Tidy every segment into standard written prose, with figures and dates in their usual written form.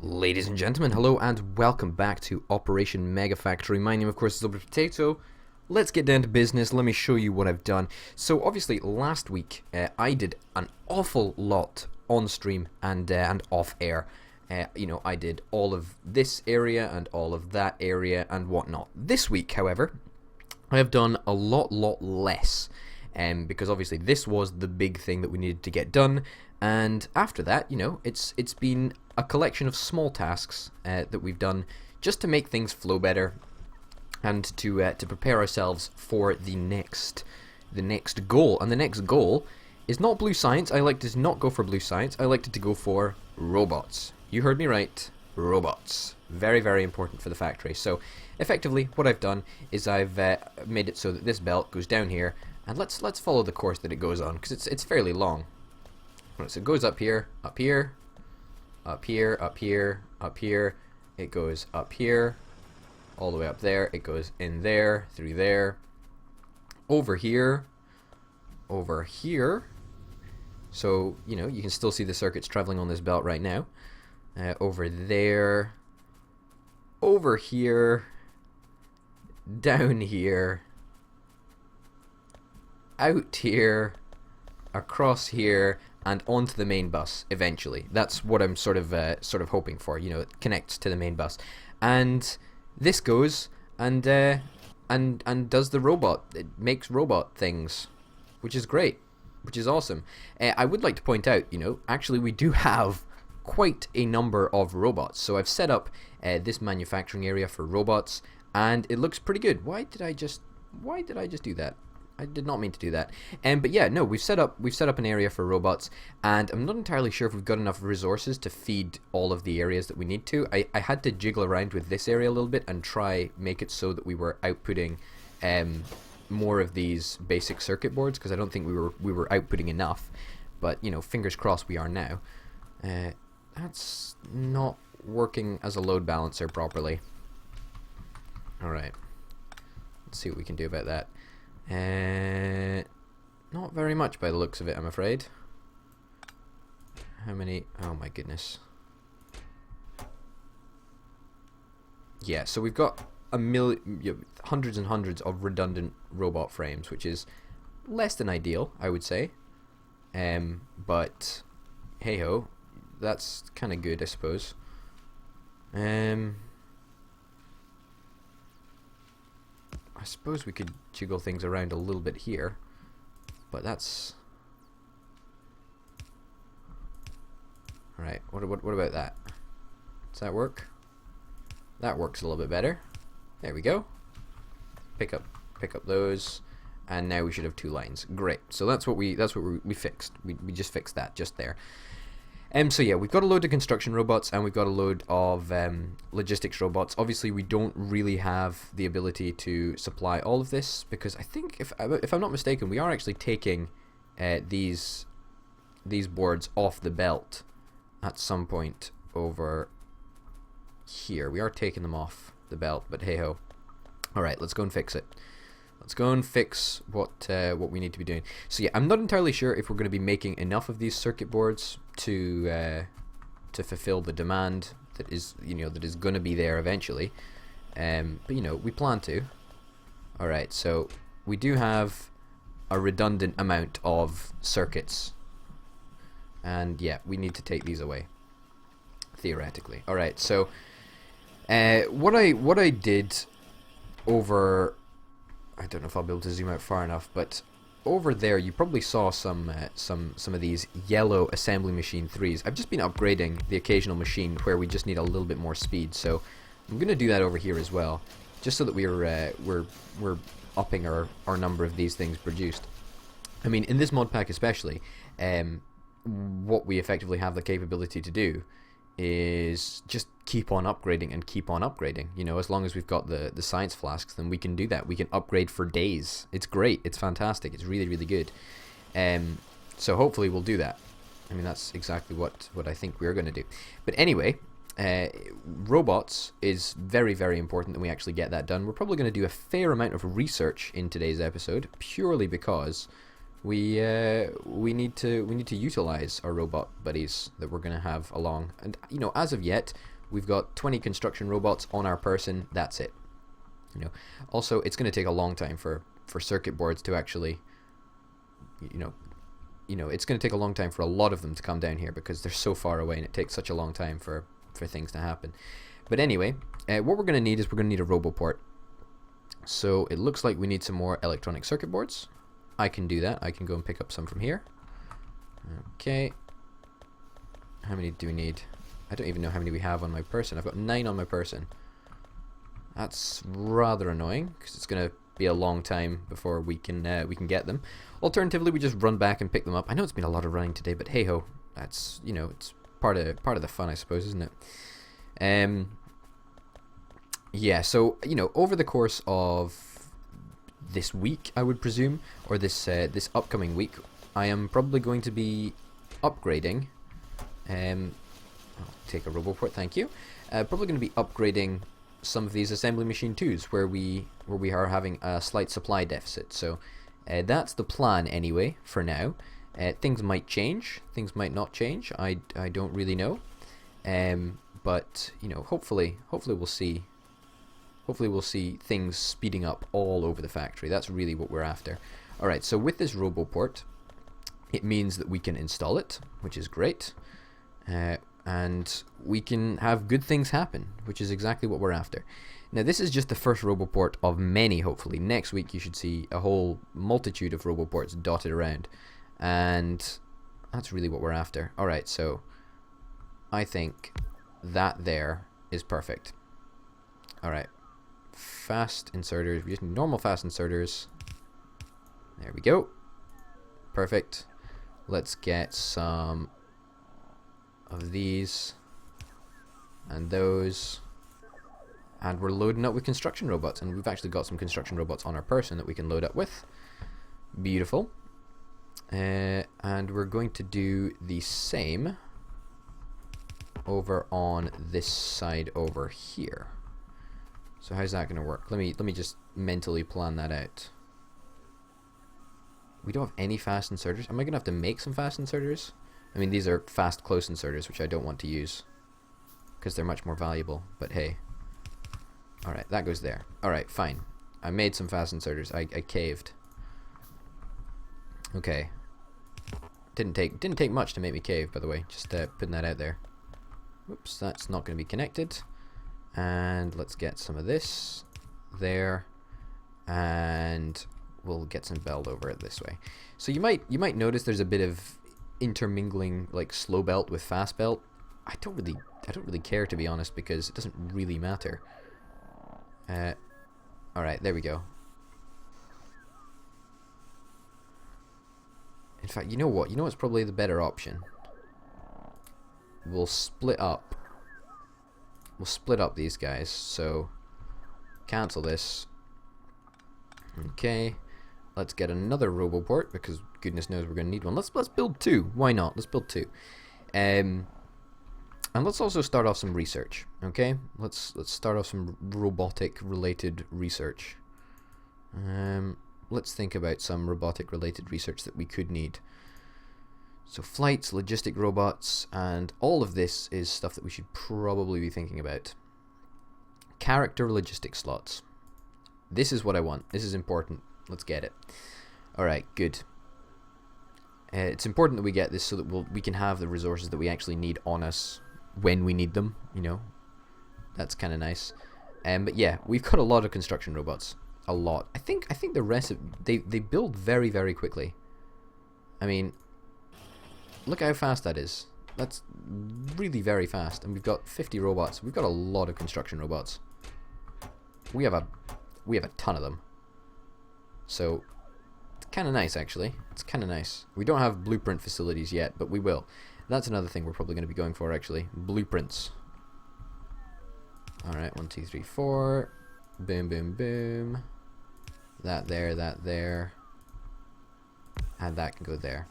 Ladies and gentlemen, hello and welcome back to Operation Mega Factory. My name, of course, is Robert Potato. Let's get down to business. Let me show you what I've done. So, obviously, last week I did an awful lot on stream and off air. I did all of this area and all of that area and whatnot. This week, however, I have done a lot less. Because obviously this was the big thing that we needed to get done, and after that, it's been a collection of small tasks that we've done just to make things flow better and to prepare ourselves for the next goal. And the next goal is not blue science. I like to not go for blue science. I like to go for robots. You heard me right, robots. Very, very important for the factory. So effectively what I've done is I've made it so that this belt goes down here. And let's follow the course that it goes on, because it's fairly long. Right, so it goes up here, up here, up here, up here, up here. It goes up here, all the way up there. It goes in there, through there, over here, over here. So, you can still see the circuits traveling on this belt right now. Over there, over here, down here, out here, across here, and onto the main bus eventually. That's what I'm sort of hoping for. It connects to the main bus, and this goes and does the robot. It makes robot things, which is great, which is awesome. I would like to point out, actually we do have quite a number of robots. So I've set up this manufacturing area for robots, and it looks pretty good. Why did I just do that? I did not mean to do that. But yeah, no, we've set up an area for robots, and I'm not entirely sure if we've got enough resources to feed all of the areas that we need to. I had to jiggle around with this area a little bit and try make it so that we were outputting more of these basic circuit boards, because I don't think we were outputting enough. But fingers crossed we are now. That's not working as a load balancer properly. All right, let's see what we can do about that. Not very much by the looks of it, I'm afraid. How many? Oh my goodness. Yeah, so we've got hundreds and hundreds of redundant robot frames, which is less than ideal, I would say. But hey ho, that's kind of good, I suppose. I suppose we could jiggle things around a little bit here, but that's... Alright, what about that? Does that work? That works a little bit better. There we go. Pick up those, and now we should have two lines. Great. So that's what we fixed. We just fixed that just there. So yeah, we've got a load of construction robots, and we've got a load of logistics robots. Obviously, we don't really have the ability to supply all of this, because I think, if I'm not mistaken, we are actually taking these boards off the belt at some point over here. We are taking them off the belt, but hey ho. All right, let's go and fix it. Let's go and fix what we need to be doing. So yeah, I'm not entirely sure if we're going to be making enough of these circuit boards to fulfill the demand that is going to be there eventually. But we plan to. All right, so we do have a redundant amount of circuits, and yeah, we need to take these away theoretically. All right, so what I did over, I don't know if I'll be able to zoom out far enough, but over there you probably saw some of these yellow assembly machine 3s. I've just been upgrading the occasional machine where we just need a little bit more speed, so I'm going to do that over here as well, just so that we're upping our number of these things produced. I mean, in this mod pack especially, what we effectively have the capability to do is just keep on upgrading and keep on upgrading. As long as we've got the science flasks, then we can do that. We can upgrade for days. It's great. It's fantastic. It's really, really good. So hopefully we'll do that. I mean, that's exactly what I think we're going to do. But anyway, robots is very, very important that we actually get that done. We're probably going to do a fair amount of research in today's episode, purely because we need to utilize our robot buddies that we're gonna have along. And you know, as of yet, we've got 20 construction robots on our person. That's it. You know, also it's gonna take a long time for circuit boards to actually, you know, it's gonna take a long time for a lot of them to come down here because they're so far away, and it takes such a long time for things to happen. But anyway, what we're gonna need is we're gonna need a Roboport. So it looks like we need some more electronic circuit boards. I can do that. I can go and pick up some from here. Okay. How many do we need? I don't even know how many we have on my person. I've got 9 on my person. That's rather annoying because it's gonna be a long time before we can get them. Alternatively, we just run back and pick them up. I know it's been a lot of running today, but hey ho, that's, you know, it's part of the fun, I suppose, isn't it? Yeah. So you know, over the course of this week, I would presume, or this upcoming week, I am probably going to be upgrading. I'll take a Roboport, thank you. Probably going to be upgrading some of these assembly machine 2s where we are having a slight supply deficit. So that's the plan anyway for now. Things might change, things might not change. I don't really know. But you know, hopefully we'll see. Hopefully we'll see things speeding up all over the factory. That's really what we're after. Alright, so with this Roboport, it means that we can install it, which is great. And we can have good things happen, which is exactly what we're after. Now this is just the first Roboport of many, hopefully. Next week you should see a whole multitude of Roboports dotted around. And that's really what we're after. Alright, so I think that there is perfect. Alright. Fast inserters. We just need normal fast inserters. There we go. Perfect. Let's get some of these and those, and we're loading up with construction robots, and we've actually got some construction robots on our person that we can load up with. Beautiful. And we're going to do the same over on this side over here. So how's that going to work? Let me just mentally plan that out. We don't have any fast inserters. Am I going to have to make some fast inserters? I mean, these are fast close inserters, which I don't want to use because they're much more valuable, but hey. Alright, that goes there. Alright, fine. I made some fast inserters. I caved. Okay. Didn't take much to make me cave, by the way. Just putting that out there. Whoops, that's not going to be connected. And let's get some of this there, and we'll get some belt over it this way. So you might notice there's a bit of intermingling, like slow belt with fast belt. I don't really care, to be honest, because it doesn't really matter. Alright, there we go. In fact, you know what? You know what's probably the better option? We'll split up these guys. So cancel this. Okay. Let's get another Roboport because goodness knows we're going to need one. Let's build 2. Why not? Let's build 2. And let's also start off some research. Okay? Let's start off some robotic related research. Let's think about some robotic related research that we could need. So flights, logistic robots, and all of this is stuff that we should probably be thinking about. Character logistic slots. This is what I want. This is important. Let's get it. Alright, good. It's important that we get this so that we can have the resources that we actually need on us when we need them, you know. That's kind of nice. But yeah, we've got a lot of construction robots. A lot. I think the rest of they build very, very quickly. I mean, look how fast that is. That's really very fast. And we've got 50 robots. We've got a lot of construction robots. We have a ton of them. So it's kind of nice, actually. It's kind of nice. We don't have blueprint facilities yet, but we will. That's another thing we're probably going to be going for, actually. Blueprints. Alright, 1, 2, 3, 4. Boom, boom, boom. That there. And that can go there.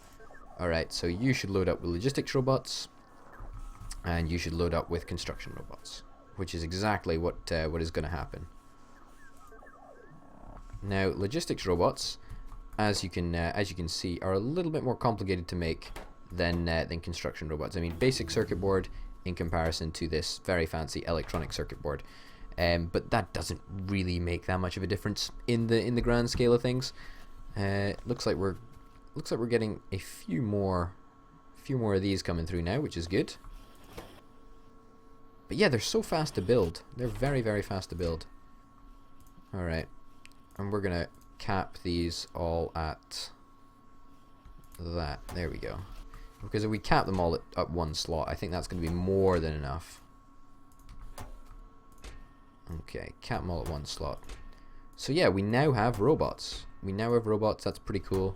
Alright, so you should load up with logistics robots. And you should load up with construction robots. Which is exactly what is going to happen. Now, logistics robots, as you can see, are a little bit more complicated to make than construction robots. I mean, basic circuit board in comparison to this very fancy electronic circuit board. But that doesn't really make that much of a difference in the grand scale of things. Looks like we're getting a few more of these coming through now, which is good. But yeah, they're so fast to build. They're very, very fast to build. All right, and we're gonna cap these all at that. There we go. Because if we cap them all at one slot, I think that's going to be more than enough. Okay, cap them all at one slot. So yeah, we now have robots. That's pretty cool.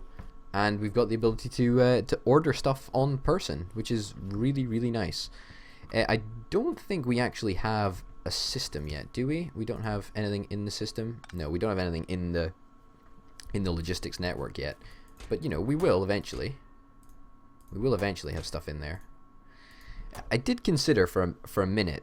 And we've got the ability to order stuff on person, which is really, really nice. I don't think we actually have a system yet, do we? We don't have anything in the system. No, we don't have anything in the logistics network yet. But you know, we will eventually. We will eventually have stuff in there. I did consider for a minute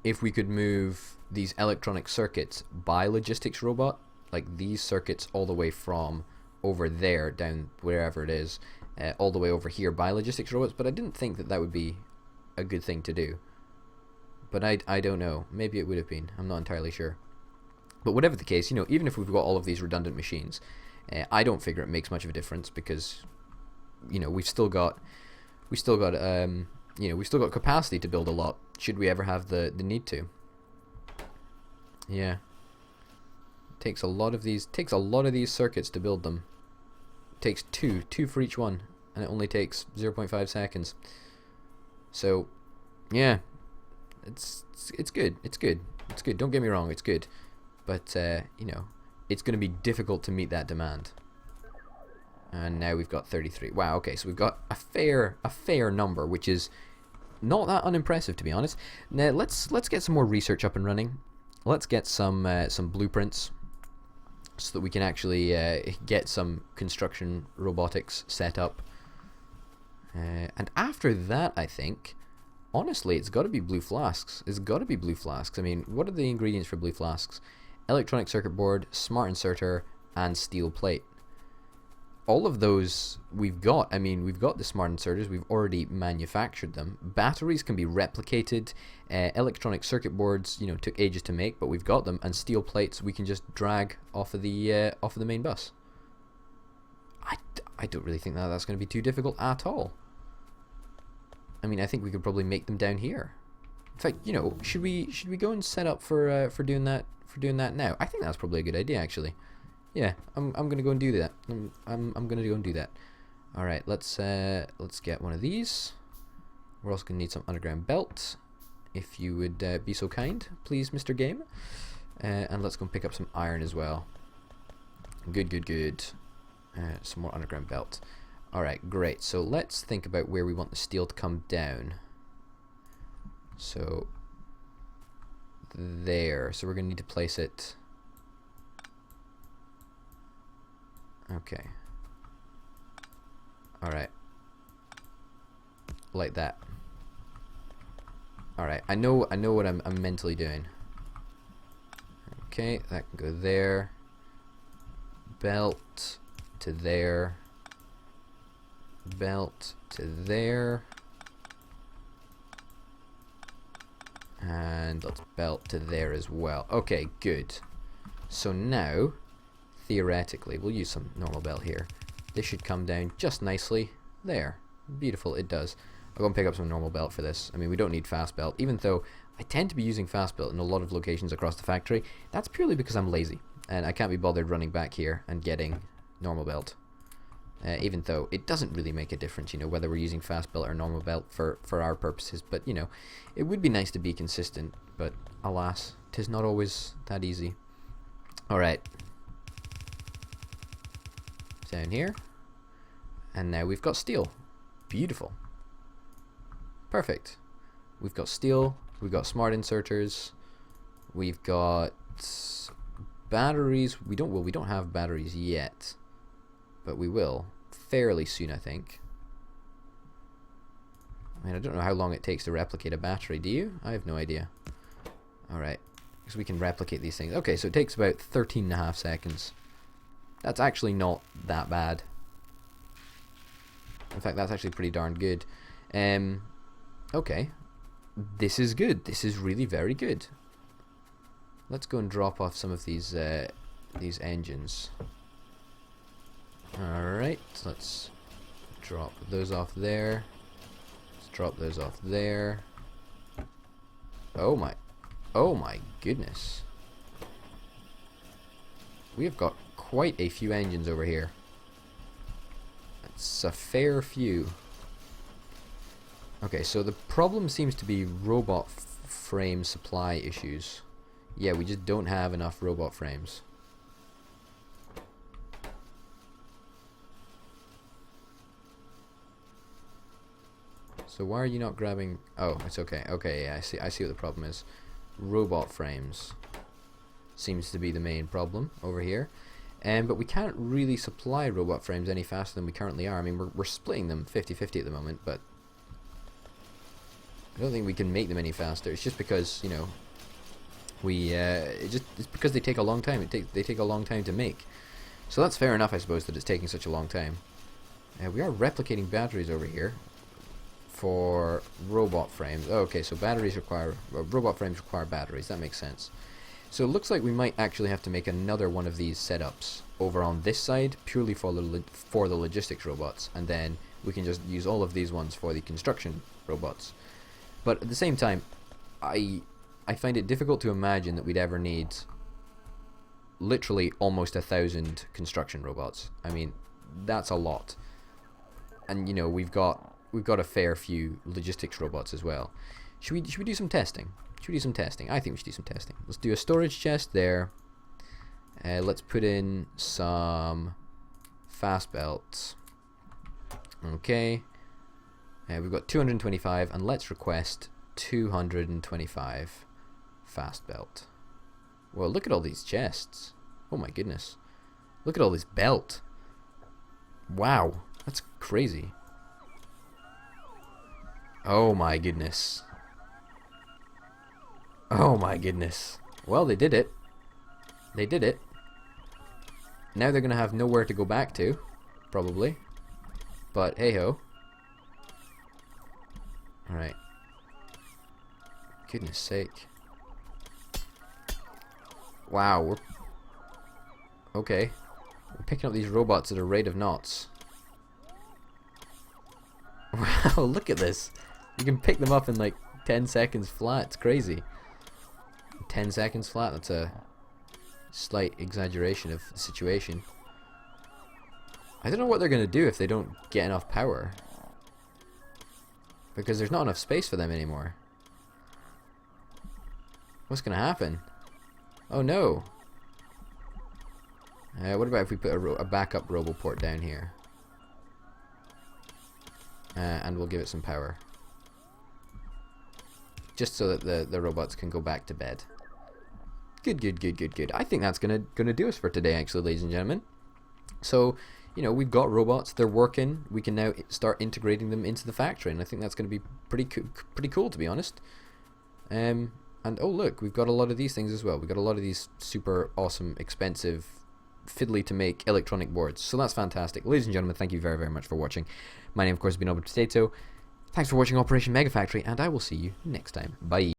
if we could move these electronic circuits by logistics robot, like these circuits all the way from over there down wherever it is, all the way over here by logistics robots, but I didn't think that would be a good thing to do. But I don't know. Maybe it would have been. I'm not entirely sure. But whatever the case, you know, even if we've got all of these redundant machines, I don't figure it makes much of a difference because, you know, we've still got capacity to build a lot should we ever have the need to. Yeah. Takes a lot of these circuits to build them. Takes two for each one, and it only takes 0.5 seconds. So, yeah. It's good. Don't get me wrong, it's good. But you know, it's going to be difficult to meet that demand. And now we've got 33. Wow, okay, so we've got a fair number, which is not that unimpressive, to be honest. Now let's get some more research up and running. Let's get some blueprints so that we can actually get some construction robotics set up. And after that, I think, honestly, it's got to be blue flasks. I mean, what are the ingredients for blue flasks? Electronic circuit board, smart inserter, and steel plate. All of those we've got. I mean, we've got the smart inserters. We've already manufactured them. Batteries can be replicated. Electronic circuit boards, you know, took ages to make, but we've got them. And steel plates we can just drag off of the main bus. I don't really think that's going to be too difficult at all. I mean, I think we could probably make them down here. In fact, you know, should we go and set up for doing that now? I think that's probably a good idea, actually. Yeah, I'm gonna go and do that. I'm gonna go and do that. All right, let's get one of these. We're also gonna need some underground belt, if you would be so kind, please, Mr. Game. And let's go and pick up some iron as well. Good. Some more underground belt. All right, great. So let's think about where we want the steel to come down. So there. So we're gonna need to place it. Okay. Alright. Like that. Alright, I know what I'm mentally doing. Okay, that can go there. Belt to there. Belt to there. And let's belt to there as well. Okay, good. So now, theoretically, we'll use some normal belt here. This should come down just nicely. There. Beautiful, it does. I'll go and pick up some normal belt for this. I mean, we don't need fast belt, even though I tend to be using fast belt in a lot of locations across the factory. That's purely because I'm lazy, and I can't be bothered running back here and getting normal belt. Even though it doesn't really make a difference, you know, whether we're using fast belt or normal belt for our purposes. But, you know, it would be nice to be consistent, but alas, 'tis not always that easy. Alright. Down here. And now we've got steel. Beautiful. Perfect. We've got steel, we've got smart inserters, we've got batteries. We don't have batteries yet, but we will fairly soon, I think. I mean, I don't know how long it takes to replicate a battery, do you? I have no idea. Alright, because we can replicate these things. Okay, so it takes about 13.5 seconds. That's actually not that bad. In fact, that's actually pretty darn good. Okay. This is good. This is really very good. Let's go and drop off some of these engines. Alright, let's drop those off there. Let's drop those off there. Oh my goodness. We have got quite a few engines over here. It's a fair few. Okay, so the problem seems to be robot frame supply issues. Yeah, we just don't have enough robot frames. So why are you not grabbing... Oh, it's okay. Okay, yeah, I see what the problem is. Robot frames seems to be the main problem over here. But we can't really supply robot frames any faster than we currently are. I mean, we're splitting them 50-50 at the moment, but I don't think we can make them any faster. It's just because, you know, it's because they take a long time. They take a long time to make. So that's fair enough, I suppose, that it's taking such a long time. We are replicating batteries over here for robot frames. Oh, okay, so robot frames require batteries. That makes sense. So it looks like we might actually have to make another one of these setups over on this side, purely for the logistics robots, and then we can just use all of these ones for the construction robots. But at the same time, I find it difficult to imagine that we'd ever need literally almost 1,000 construction robots. I mean, that's a lot. And you know, we've got a fair few logistics robots as well. Should we do some testing? Should we do some testing? I think we should do some testing. Let's do a storage chest there. Let's put in some fast belts. Okay. We've got 225, and let's request 225 fast belt. Well, look at all these chests. Oh my goodness. Look at all this belt. Wow, that's crazy. Oh my goodness. Oh my goodness. Well, they did it. They did it. Now they're going to have nowhere to go back to, probably. But hey ho. Alright. Goodness sake. Wow, we're... Okay. We're picking up these robots at a rate of knots. Wow, look at this. You can pick them up in like 10 seconds flat. It's crazy. 10 seconds flat, that's a slight exaggeration of the situation. I don't know what they're going to do if they don't get enough power. Because there's not enough space for them anymore. What's going to happen? Oh no. What about if we put a backup Roboport down here? And we'll give it some power. Just so that the robots can go back to bed. Good. I think that's gonna do us for today, actually, ladies and gentlemen. So, you know, we've got robots, they're working. We can now start integrating them into the factory, and I think that's going to be pretty cool, to be honest. And oh look, we've got a lot of these things as well. We've got a lot of these super awesome, expensive, fiddly to make electronic boards. So that's fantastic. Ladies and gentlemen, thank you very, very much for watching. My name, of course, has been Roboport. Thanks for watching Operation Mega Factory, and I will see you next time. Bye.